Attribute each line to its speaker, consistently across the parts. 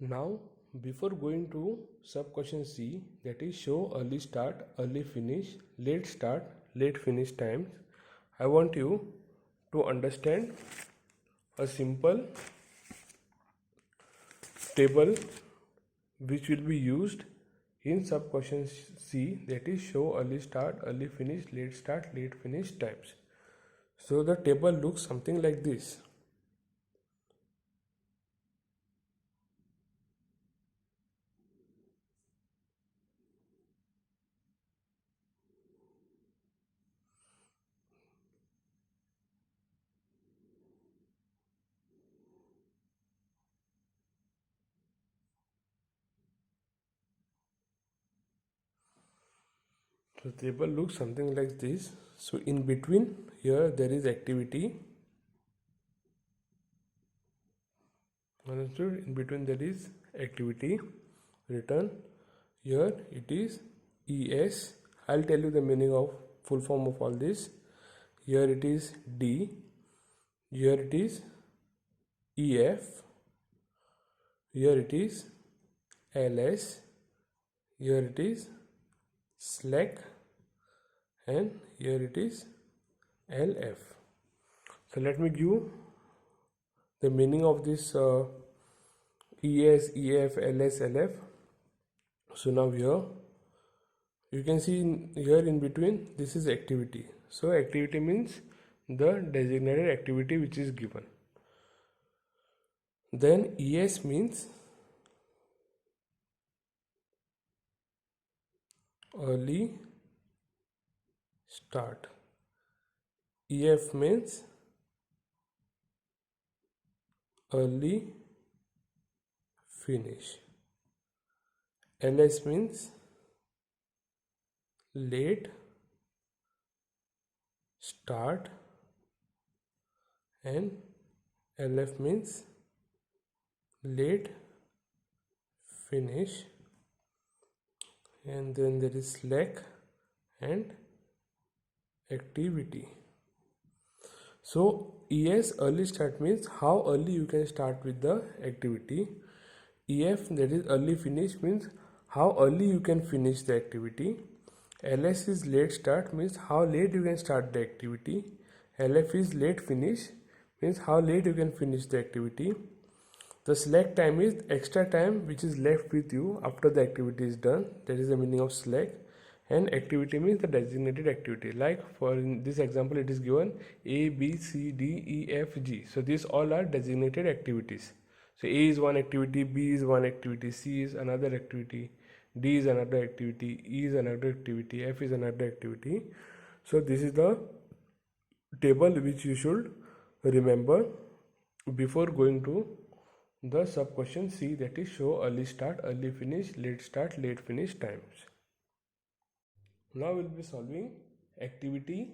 Speaker 1: Now, before going to sub question C, that is show early start, early finish, late start, late finish times, I want you to understand a simple table which will be used in sub question C, that is show early start, early finish, late start, late finish times. So the table looks something like this. So the table looks something like this. So in between here there is activity. Understood? In between there is activity written. Here it is ES. I'll tell you the meaning of full form of all this. Here it is D. Here it is EF. Here it is LS. Here it is slack, and here it is LF. So let me give the meaning of this ES, EF, LS, LF. So now here you can see here in between this is activity. So activity means the designated activity which is given. Then ES means early start. EF means early finish. LS means late start, and LF means late finish, and then there is slack and activity. So ES early start means how early you can start with the activity. EF, that is early finish, means how early you can finish the activity. LS is late start, means how late you can start the activity. LF is late finish, means how late you can finish the activity. The slack time is extra time which is left with you after the activity is done. That is the meaning of slack. And activity means the designated activity. Like for in this example it is given A, B, C, D, E, F, G. So these all are designated activities. So A is one activity, B is one activity, C is another activity, D is another activity, E is another activity, F is another activity. So this is the table which you should remember before going to the sub question C, that is show early start, early finish, late start, late finish times. Now we'll be solving activity.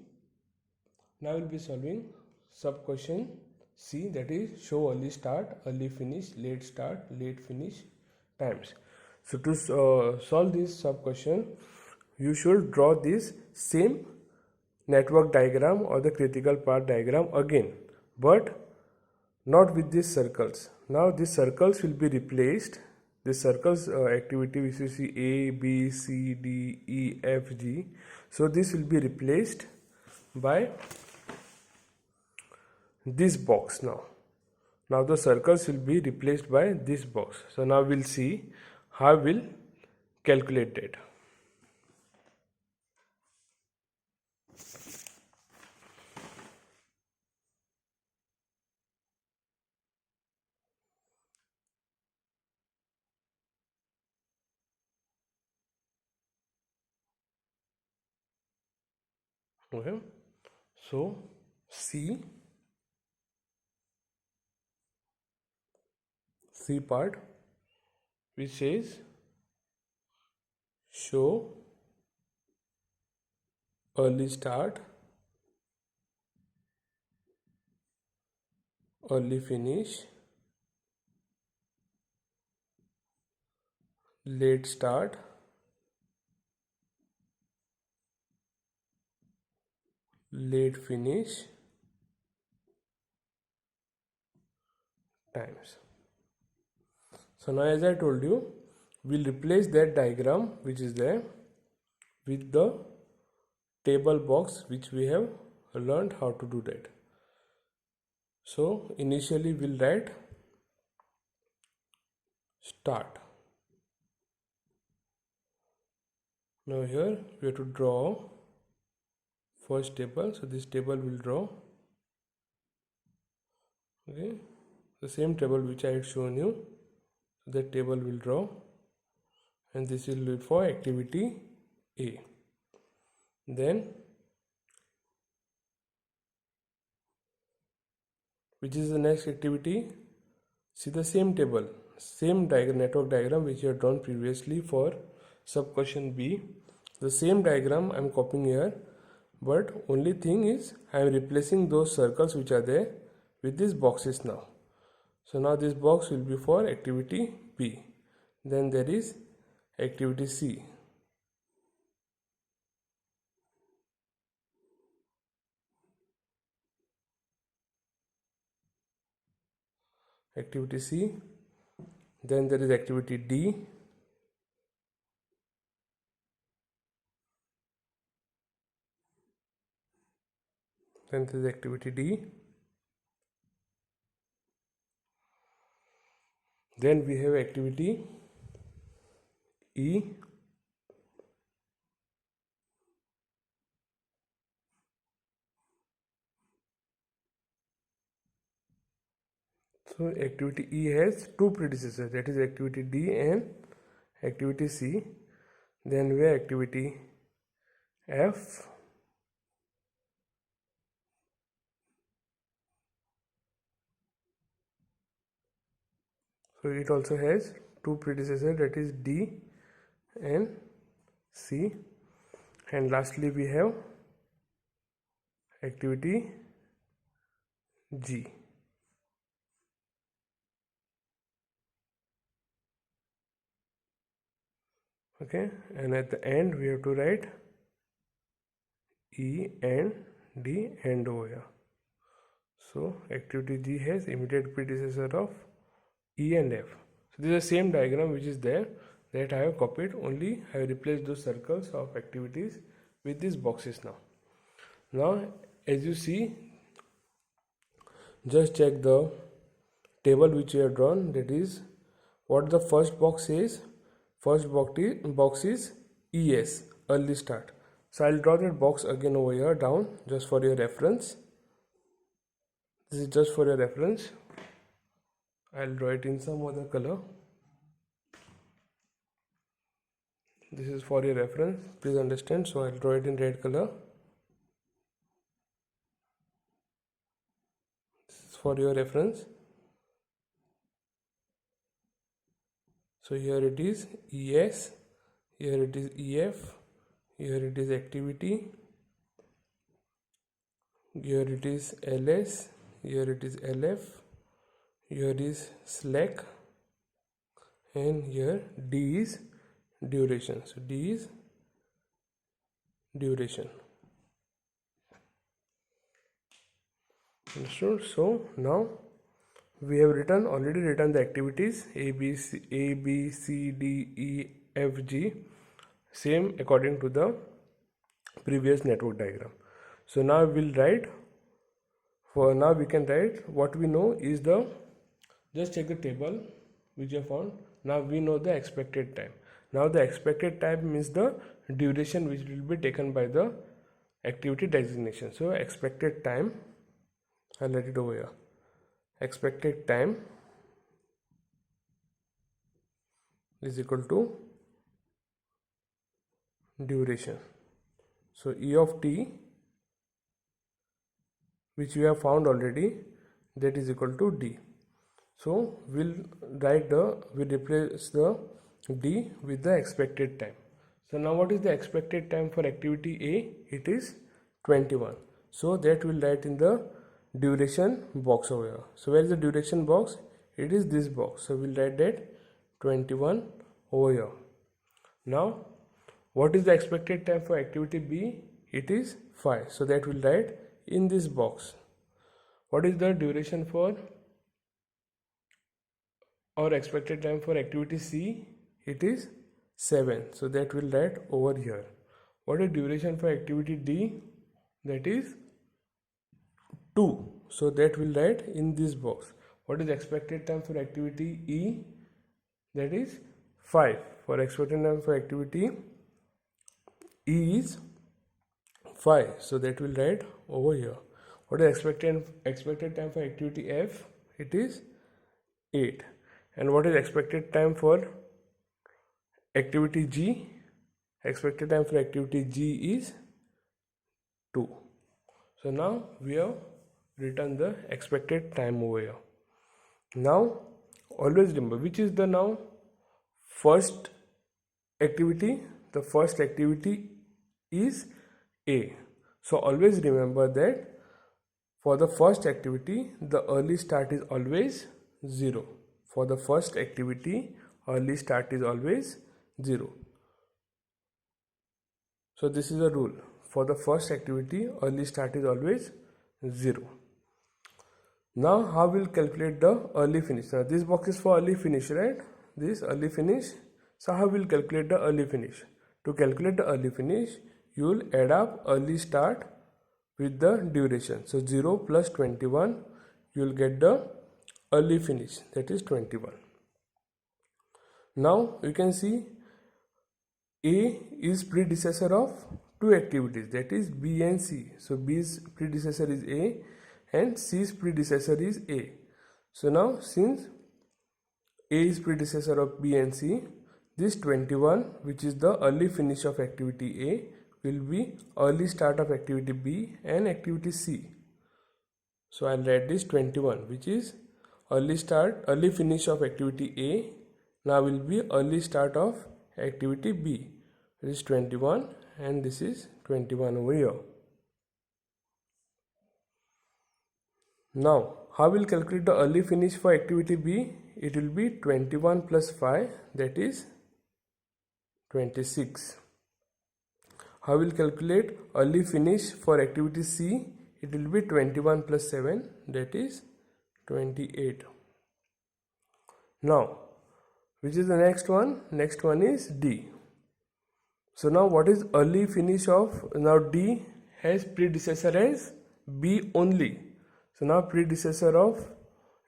Speaker 1: Now we'll be solving sub question C, that is show early start, early finish, late start, late finish times. So to solve this sub question, you should draw this same network diagram or the critical path diagram again, but not with these circles. Now these circles will be replaced. This circles activity which you see A, B, C, D, E, F, G. So this will be replaced by this box now. Now the circles will be replaced by this box. So now we'll see how we'll calculate it. Okay. So C part which says show early start, early finish, late start, late finish times. So now, as I told you, we'll replace that diagram which is there with the table box which we have learned how to do that. So initially we'll write start. Now here we have to draw first table. So this table will draw, okay, the same table which I had shown you. So that table will draw, and this will be for activity A. Then which is the next activity? See the same table, same diagram, network diagram which you have drawn previously for sub question B. The same diagram I am copying here, but only thing is I am replacing those circles which are there with these boxes now. So now this box will be for activity B. Then there is activity C. Activity C. Then there is activity D. Then there is activity D. Then we have activity E. So activity E has two predecessors, that is activity D and activity C. Then we have activity F. So it also has two predecessors, that is D and C. And lastly we have activity G. Okay, and at the end we have to write E and D and over here. So activity G has immediate predecessor of E and F. So this is the same diagram which is there that I have copied, only I have replaced those circles of activities with these boxes now. Now as you see, just check the table which you have drawn, that is what the first box is. First box is ES, early start. So I'll draw that box again over here down just for your reference. This is just for your reference. I'll draw it in some other color. This is for your reference, please understand. So I'll draw it in red color. This is for your reference. So here it is ES, here it is EF, here it is activity, here it is LS, here it is LF, here is slack, and here D is duration. So D is duration. Understood? So now we have already written the activities A, B, C, D, E, F, G, same according to the previous network diagram. So now we'll write, for now we can write what we know is the, just check the table which you have found. Now we know the expected time. Now the expected time means the duration which will be taken by the activity designation. So expected time, I'll write it over here. Expected time is equal to duration. So E of t, which we have found already, that is equal to D. So we'll replace the D with the expected time. So now what is the expected time for activity A? It is 21. So that we'll write in the duration box over here. So where is the duration box? It is this box. So we'll write that 21 over here. Now what is the expected time for activity B? It is 5. So that we'll write in this box. What is the duration for or expected time for activity C, it is 7. So that will write over here. What is duration for activity D? That is 2. So that will write in this box. What is expected time for activity E? That is 5. For expected time for activity E is 5. So that will write over here. What is expected time for activity F? It is 8. And what is expected time for activity G? Expected time for activity G is 2. So now we have written the expected time over here. Now always remember which is the now first activity. The first activity is A. So always remember that for the first activity the early start is always 0. For the first activity early start is always 0. So this is a rule. For the first activity early start is always 0. Now how we'll calculate the early finish? Now this box is for early finish, right? This early finish. So how we'll calculate the early finish? To calculate the early finish, you will add up early start with the duration. So 0 plus 21, you will get the early finish, that is 21. Now you can see A is predecessor of two activities, that is B and C. So B's predecessor is A and C's predecessor is A. So now since A is predecessor of B and C, this 21, which is the early finish of activity A, will be early start of activity B and activity C. So I'll write this 21, which is early finish of activity A. Now will be early start of activity B. This is 21 and this is 21 over here. Now how will calculate the early finish for activity B? It will be 21 plus 5, that is 26. How will calculate early finish for activity C? It will be 21 plus 7, that is 28. Now which is the next one? Next one is D. So now what is early finish of? Now D has predecessor as B only. So now predecessor of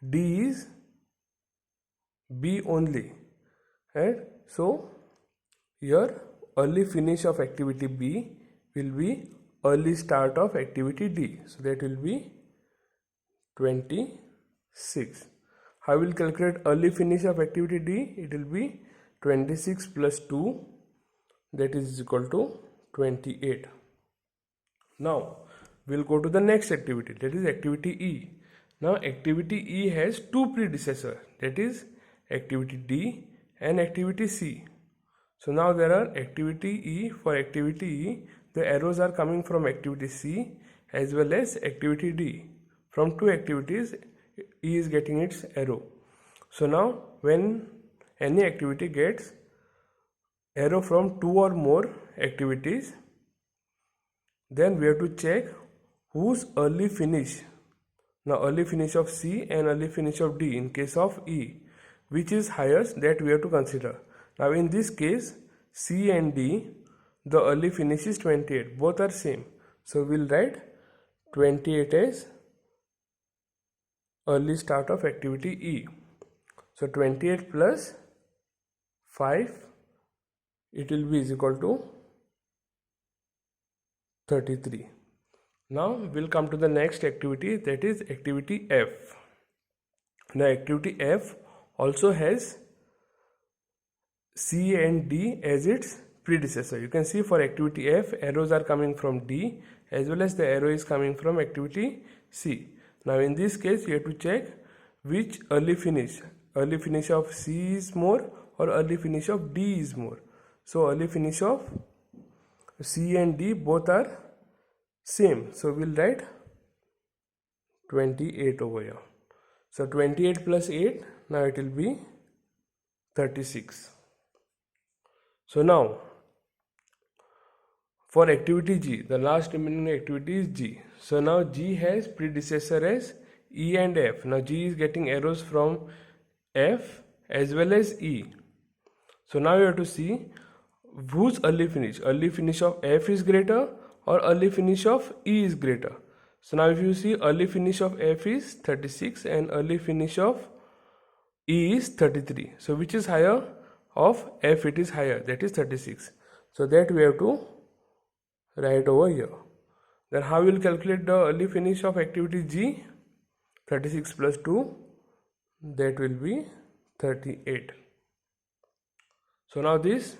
Speaker 1: D is B only, right? So here early finish of activity B will be early start of activity D. So that will be 26. How will calculate early finish of activity D? It will be 26 plus 2, that is equal to 28. Now we'll go to the next activity, that is activity E. Now activity E has two predecessors, that is activity D and activity C. So now there are activity E. For activity E, the arrows are coming from activity C as well as activity D. From two activities, E is getting its arrow. So now when any activity gets arrow from two or more activities, then we have to check whose early finish. Now early finish of C and early finish of D in case of E, which is highest, that we have to consider. Now in this case C and D, the early finish is 28, both are same. So we'll write 28 as early start of activity E. So 28 plus 5, it will be is equal to 33. Now we'll come to the next activity, that is activity F. Now activity F also has C and D as its predecessor. You can see for activity F, arrows are coming from D as well as the arrow is coming from activity C. Now in this case you have to check which early finish of C is more or early finish of D is more. So early finish of C and D both are same, so we'll write 28 over here. So 28 plus 8, now it will be 36. So now for activity G, the last remaining activity is G. So now G has predecessor as E and F. Now G is getting arrows from F as well as E. So now you have to see whose early finish. Early finish of F is greater or early finish of E is greater. So now if you see, early finish of F is 36 and early finish of E is 33. So which is higher? Of F it is higher, that is 36. So that we have to write over here. Then how we will calculate the early finish of activity G? 36 plus 2, that will be 38. So now this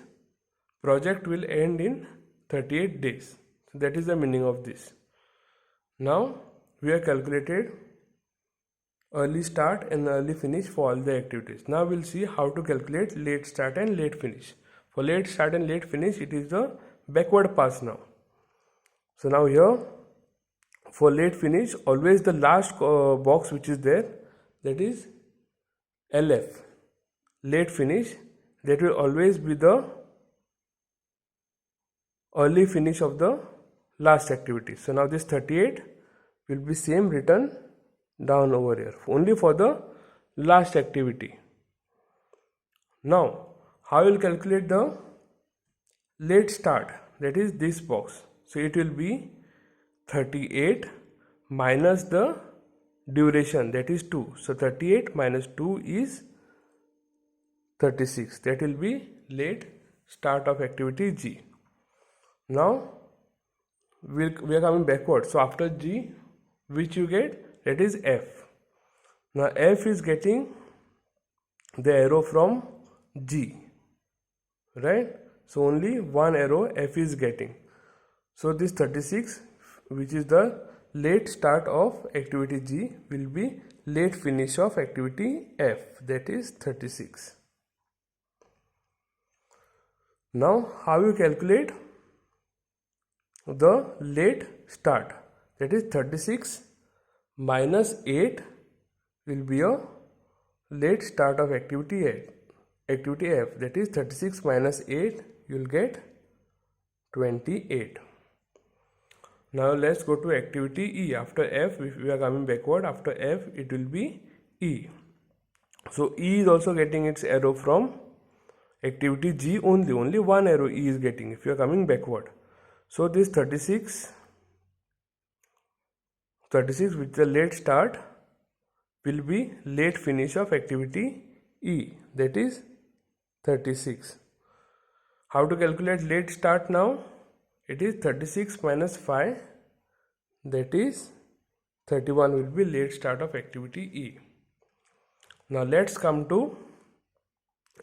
Speaker 1: project will end in 38 days. So that is the meaning of this. Now we have calculated early start and early finish for all the activities. Now we'll see how to calculate late start and late finish. For late start and late finish, it is the backward pass now. So now here for late finish, always the last box which is there, that is LF, late finish, that will always be the early finish of the last activity. So now this 38 will be same written down over here only for the last activity. Now how will calculate the late start, that is this box. So it will be 38 minus the duration, that is 2. So 38 minus 2 is 36. That will be late start of activity G. Now we are coming backward. So after G, which you get, that is F. Now F is getting the arrow from G, right? So only one arrow F is getting. So this 36, which is the late start of activity G, will be late finish of activity F, that is 36. Now how you calculate the late start, that is 36 minus 8 will be a late start of activity F, that is 36 minus 8, you will get 28. Now let's go to activity E. After F, if we are coming backward, after F it will be E. So E is also getting its arrow from activity G only one arrow E is getting if you are coming backward. So this 36 with the late start will be late finish of activity E, that is 36. How to calculate late start now? It is 36 minus 5, that is 31 will be late start of activity E. Now let's come to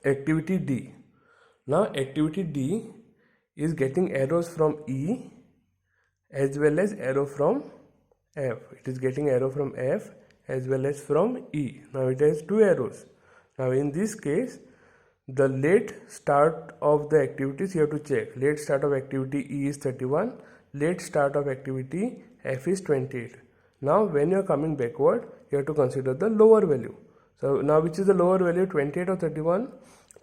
Speaker 1: activity D. Now activity D is getting arrows from E as well as arrow from F. It is getting arrow from F as well as from E. Now it has two arrows. Now in this case, the late start of the activities you have to check. Late start of activity E is 31, late start of activity F is 28. Now when you are coming backward, you have to consider the lower value. So now which is the lower value, 28 or 31?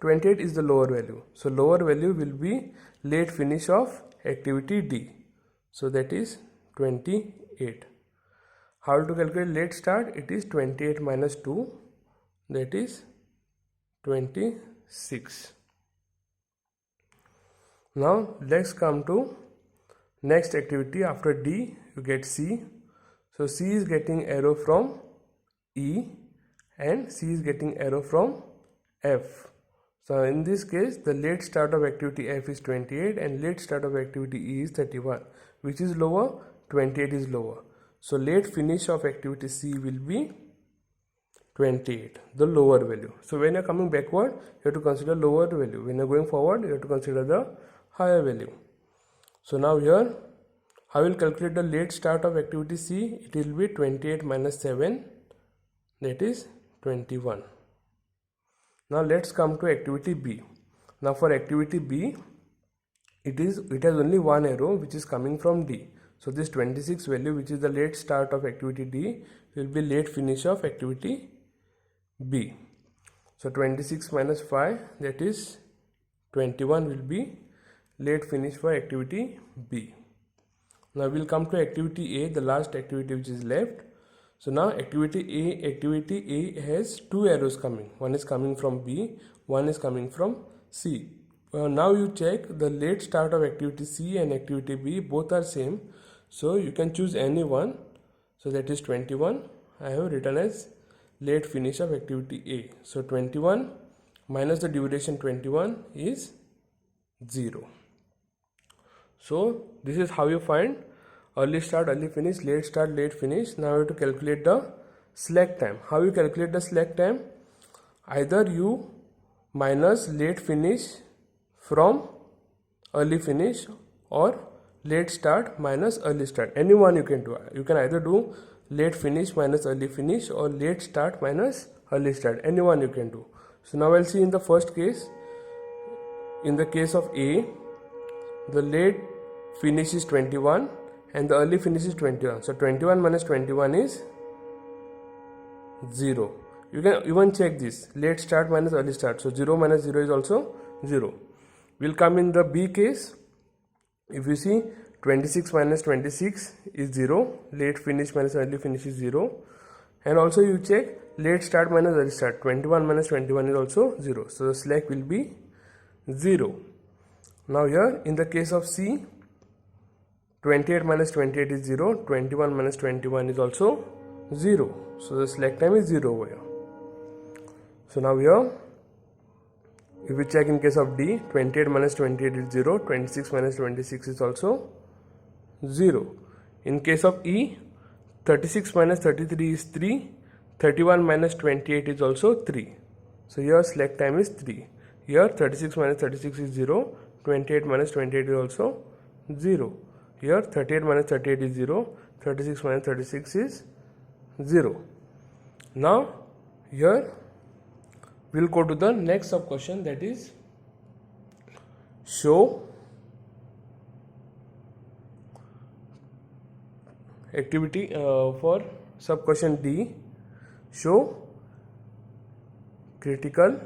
Speaker 1: 28 is the lower value. So lower value will be late finish of activity D. So that is 28. How to calculate late start? It is 28 minus 2, that is 26. Now let's come to next activity. After D you get C. So C is getting arrow from E and C is getting arrow from F. So in this case, the late start of activity F is 28 and late start of activity E is 31. Which is lower? 28 is lower. So late finish of activity C will be 28, the lower value. So when you are coming backward, you have to consider lower value. When you are going forward, you have to consider the higher value. So now here, how will calculate the late start of activity C? It will be 28 minus 7, that is 21. Now let's come to activity B. Now for activity B, it has only one arrow which is coming from D. So this 26 value, which is the late start of activity D, will be late finish of activity B. So 26 minus 5, that is 21, will be late finish for activity B. Now we'll come to activity A, the last activity which is left. So now activity A has two arrows coming. One is coming from B, one is coming from C. Now you check the late start of activity C and activity B, both are same. So you can choose any one. So that is 21. I have written as late finish of activity A. So 21 minus the duration 21 is 0. So this is how you find early start, early finish, late start, late finish. Now you have to calculate the slack time. How you calculate the slack time? Either you minus late finish from early finish, or late start minus early start. Any one you can do. You can either do late finish minus early finish or late start minus early start. Any one you can do. So now I'll see in the first case. In the case of A, the late finish is 21 and the early finish is 21. So 21 minus 21 is 0. You can even check this, late start minus early start. So 0 minus 0 is also 0. We'll come in the B case. If you see, 26 minus 26 is 0. Late finish minus early finish is 0. And also you check late start minus early start. 21 minus 21 is also 0. So the slack will be 0. Now here in the case of C, 28 minus 28 is 0. 21 minus 21 is also 0. So the slack time is 0 over here. So now here, if we check in case of D, 28 minus 28 is 0. 26 minus 26 is also 0. In case of E, 36 minus 33 is 3. 31 minus 28 is also 3. So here slack time is 3. Here 36 minus 36 is 0. 28 minus 28 is also 0. Here 38 minus 38 is 0. 36 minus 36 is 0. Now here we'll go to the next sub question, that is show activity for sub question D, show critical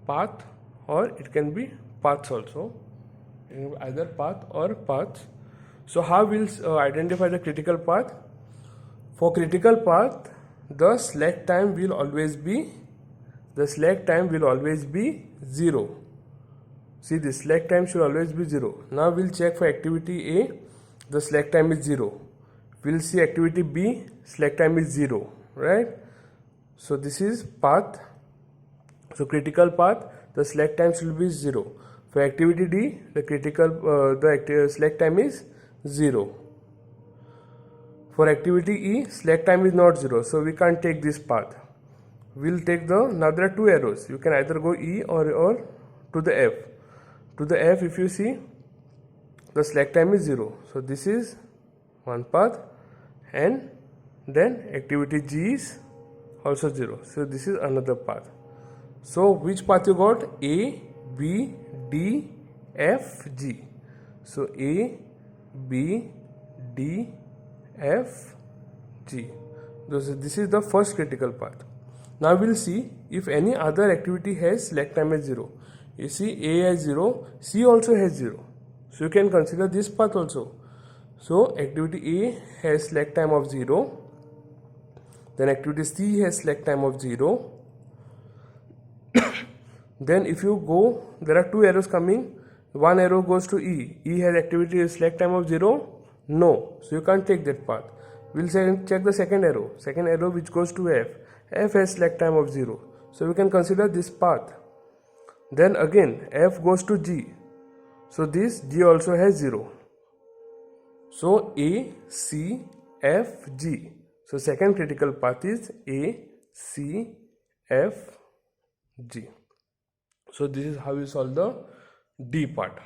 Speaker 1: path, or it can be paths also, either path or paths. So how we'll identify the critical path? For critical path, the slack time will always be 0. See, the slack time should always be 0. Now we'll check for activity A, the slack time is 0. We'll see activity B, slack time is 0, right? So this is path. So critical path, the slack time should be 0. For activity D, the slack time is 0. For activity E, slack time is not 0, so we can't take this path. We'll take now there are two arrows. You can either go E or to the F. To the F, if you see, the slack time is 0. So this is one path, and then activity G is also 0. So this is another path. So which path you got? A, B, D, F, G. So A, B, D, F, G. This is the first critical path. Now we'll see if any other activity has slack time as 0. You see, A has 0, C also has 0. So you can consider this path also. So activity A has slack time of 0. Then activity C has slack time of 0. Then if you go, there are two arrows coming. One arrow goes to E. E has activity slack time of 0. No. So you can't take that path. We'll check the second arrow. Second arrow which goes to F. F has slack time of 0. So we can consider this path. Then again F goes to G. So this G also has 0. So A, C, F, G. So second critical path is A, C, F, G. So this is how you solve the D part.